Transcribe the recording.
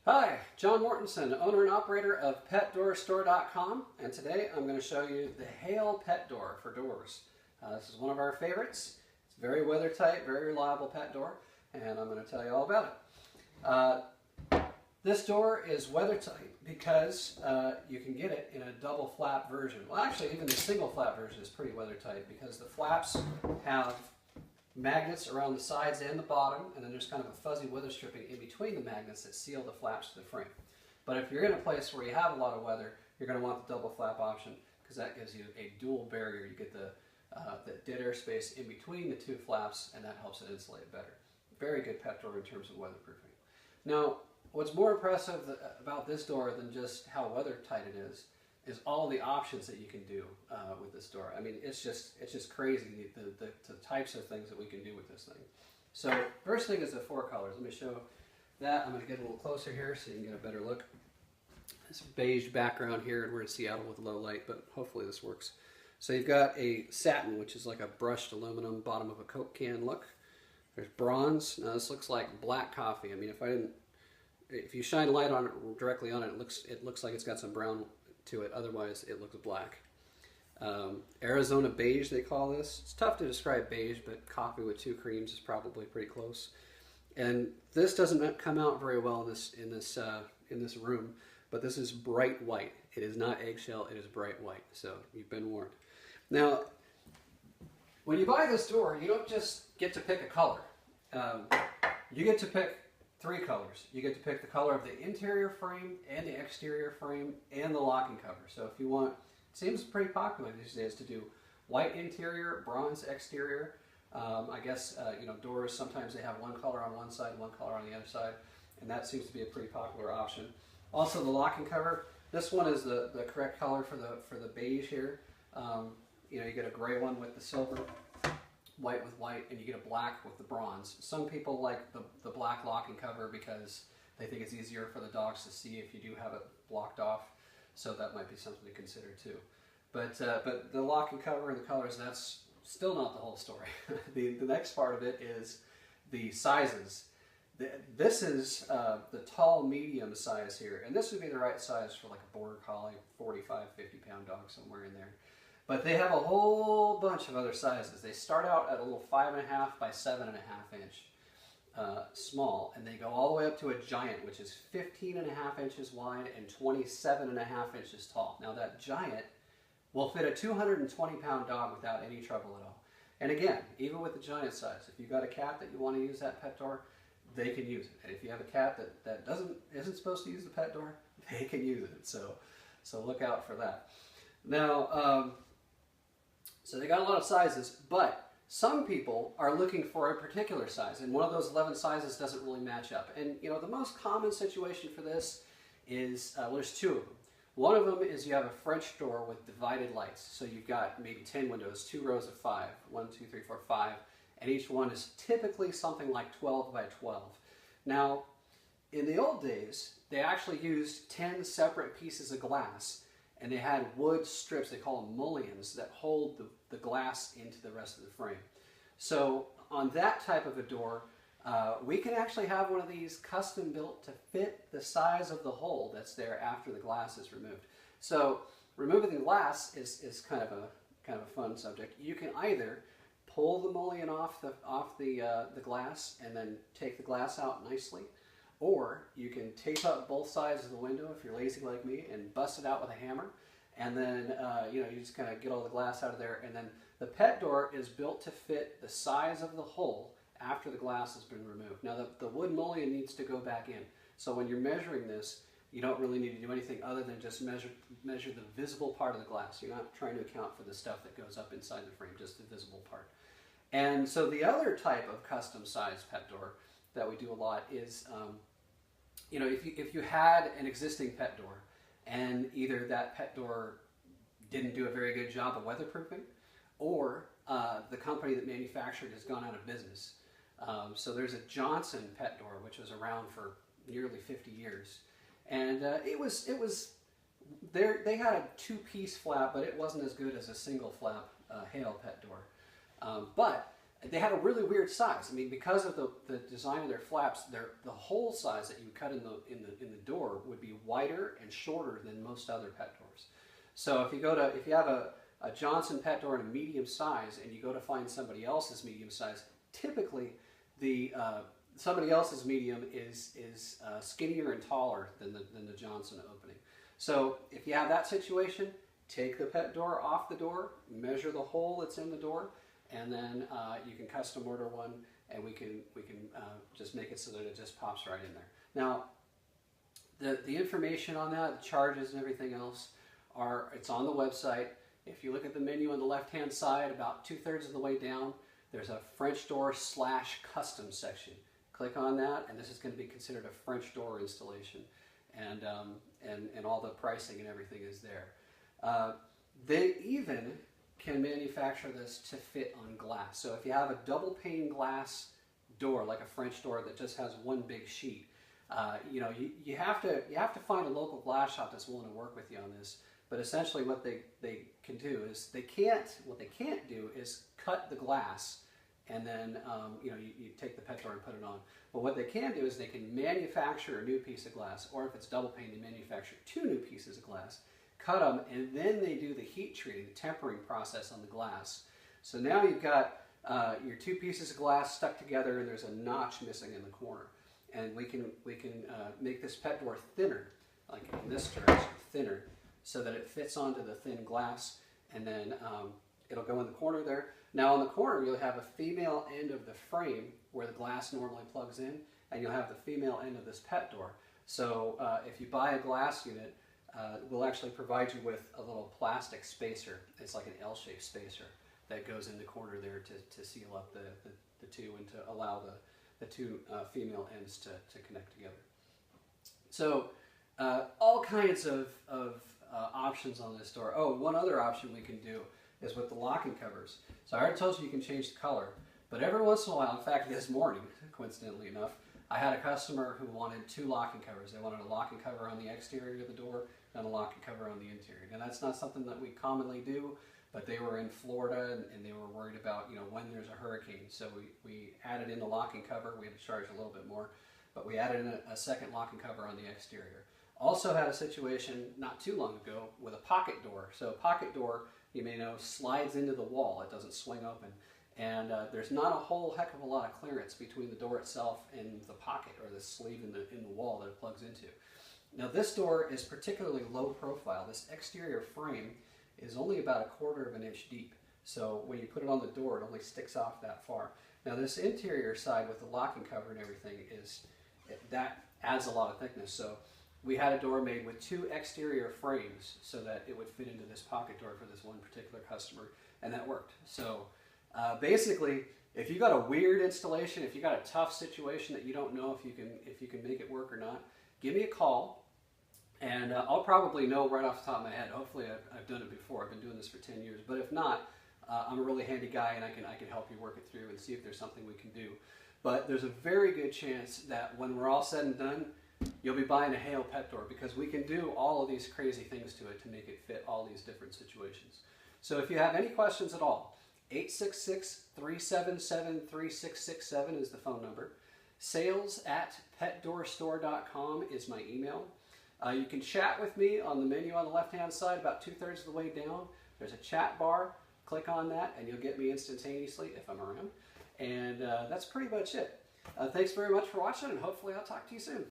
Hi, John Mortensen, owner and operator of PetDoorStore.com, and today I'm going to show you the Hale Pet Door for doors. This is one of our favorites. It's very weather tight, very reliable pet door, and I'm going to tell you all about it. This door is weather tight because you can get it in a double flap version. Well, actually, even the single flap version is pretty weather tight because the flaps have magnets around the sides and the bottom, and then there's kind of a fuzzy weather stripping in between the magnets that seal the flaps to the frame. But if you're in a place where you have a lot of weather, you're going to want the double flap option because that gives you a dual barrier. You get the dead air space in between the two flaps, and that helps it insulate better. Very good pet door in terms of weatherproofing. Now, what's more impressive about this door than just how weather tight it is all the options that you can do with this door. I mean, it's just crazy the types of things that we can do with this thing. So first thing is the four colors. Let me show that. I'm going to get a little closer here so you can get a better look. This beige background here, and we're in Seattle with low light, but hopefully this works. So you've got a satin, which is like a brushed aluminum bottom of a Coke can look. There's bronze. Now this looks like black coffee. I mean, if you shine light on it directly on it, it looks like it's got some brown to it. Otherwise, it looks black. Arizona beige, they call this. It's tough to describe beige, but coffee with two creams is probably pretty close. And this doesn't come out very well in this room, but this is bright white. It is not eggshell. It is bright white. So you've been warned. Now, when you buy this door, you don't just get to pick a color. You get to pick three colors. You get to pick the color of the interior frame and the exterior frame and the locking cover. So if you want, it seems pretty popular these days to do white interior, bronze exterior. I guess doors, sometimes they have one color on one side, one color on the other side, and that seems to be a pretty popular option. Also the locking cover, this one is the correct color for the beige here. You get a gray one with the silver, white with white, and you get a black with the bronze. Some people like the black locking cover because they think it's easier for the dogs to see if you do have it blocked off, so that might be something to consider too. But the locking cover and the colors, that's still not the whole story. The next part of it is the sizes. This is the tall medium size here, and this would be the right size for like a border collie, 45, 50-pound dog, somewhere in there. But they have a whole bunch of other sizes. They start out at a little 5.5 by 7.5 inch small, and they go all the way up to a giant, which is 15.5 inches wide and 27.5 inches tall. Now that giant will fit a 220-pound dog without any trouble at all. And again, even with the giant size, if you've got a cat that you want to use that pet door, they can use it. And if you have a cat that isn't supposed to use the pet door, they can use it. So look out for that. Now, so they got a lot of sizes, but some people are looking for a particular size, and one of those 11 sizes doesn't really match up. And the most common situation for this is, well, there's two of them. One of them is you have a French door with divided lights. So you've got maybe 10 windows, 2 rows of 5, 1, 2, 3, 4, 5, and each one is typically something like 12 by 12. Now, in the old days, they actually used 10 separate pieces of glass, and they had wood strips, they call them mullions, that hold the glass into the rest of the frame. So on that type of a door, we can actually have one of these custom built to fit the size of the hole that's there after the glass is removed. So removing the glass is kind of a fun subject. You can either pull the mullion off the glass and then take the glass out nicely, or you can tape up both sides of the window if you're lazy like me and bust it out with a hammer, and then you just kind of get all the glass out of there. And then the pet door is built to fit the size of the hole after the glass has been removed. Now the wood mullion needs to go back in, so when you're measuring this, you don't really need to do anything other than just measure the visible part of the glass. You're not trying to account for the stuff that goes up inside the frame, just the visible part. And so the other type of custom sized pet door that we do a lot is if you had an existing pet door and either that pet door didn't do a very good job of weatherproofing, or the company that manufactured has gone out of business. So there's a Johnson pet door, which was around for nearly 50 years, and they had a two-piece flap, but it wasn't as good as a single flap Hale Pet Door. But they had a really weird size. I mean, because of the design of their flaps, the hole size that you cut in the door would be wider and shorter than most other pet doors. So if you have a Johnson pet door in a medium size and you go to find somebody else's medium size, typically somebody else's medium is skinnier and taller than the Johnson opening. So if you have that situation, take the pet door off the door, measure the hole that's in the door, and then you can custom order one, and we can just make it so that it just pops right in there. Now, the information on that, the charges and everything else, it's on the website. If you look at the menu on the left-hand side, about 2/3 of the way down, there's a French door / custom section. Click on that, and this is going to be considered a French door installation, and all the pricing and everything is there. They even can manufacture this to fit on glass. So if you have a double pane glass door, like a French door that just has one big sheet, you have to find a local glass shop that's willing to work with you on this. But essentially, what they can do is what they can't do is cut the glass and then you take the pet door and put it on. But what they can do is they can manufacture a new piece of glass, or if it's double pane, they manufacture 2 new pieces of glass, cut them, and then they do the heat treating, the tempering process on the glass. So now you've got your 2 pieces of glass stuck together, and there's a notch missing in the corner. And we can make this pet door thinner, like in this direction, thinner, so that it fits onto the thin glass, and then it'll go in the corner there. Now on the corner, you'll have a female end of the frame where the glass normally plugs in, and you'll have the female end of this pet door. So if you buy a glass unit, we'll actually provide you with a little plastic spacer. It's like an L-shaped spacer that goes in the corner there to seal up the 2 and to allow the 2 female ends to connect together. So all kinds of options on this door. Oh, one other option we can do is with the locking covers. So I already told you can change the color, but every once in a while, in fact this morning, coincidentally enough, I had a customer who wanted 2 locking covers. They wanted a locking cover on the exterior of the door and a locking cover on the interior. Now that's not something that we commonly do, but they were in Florida and they were worried about when there's a hurricane. So we added in the locking cover. We had to charge a little bit more, but we added in a second locking cover on the exterior. Also had a situation not too long ago with a pocket door. So a pocket door, you may know, slides into the wall. It doesn't swing open. And there's not a whole heck of a lot of clearance between the door itself and the pocket or the sleeve in the wall that it plugs into. Now this door is particularly low profile. This exterior frame is only about 1/4 of an inch deep. So when you put it on the door, it only sticks off that far. Now this interior side with the locking cover and everything that adds a lot of thickness. So we had a door made with 2 exterior frames so that it would fit into this pocket door for this one particular customer, and that worked. So basically, if you got a weird installation, if you got a tough situation that you don't know if you can make it work or not, give me a call, and I'll probably know right off the top of my head. Hopefully, I've done it before. I've been doing this for 10 years, but if not, I'm a really handy guy, and I can help you work it through and see if there's something we can do. But there's a very good chance that when we're all said and done, you'll be buying a Hale Pet Door, because we can do all of these crazy things to it to make it fit all these different situations. So if you have any questions at all, 866-377-3667 is the phone number. sales@petdoorstore.com is my email. You can chat with me on the menu on the left-hand side, about 2/3 of the way down. There's a chat bar. Click on that, and you'll get me instantaneously if I'm around. And that's pretty much it. Thanks very much for watching, and hopefully I'll talk to you soon.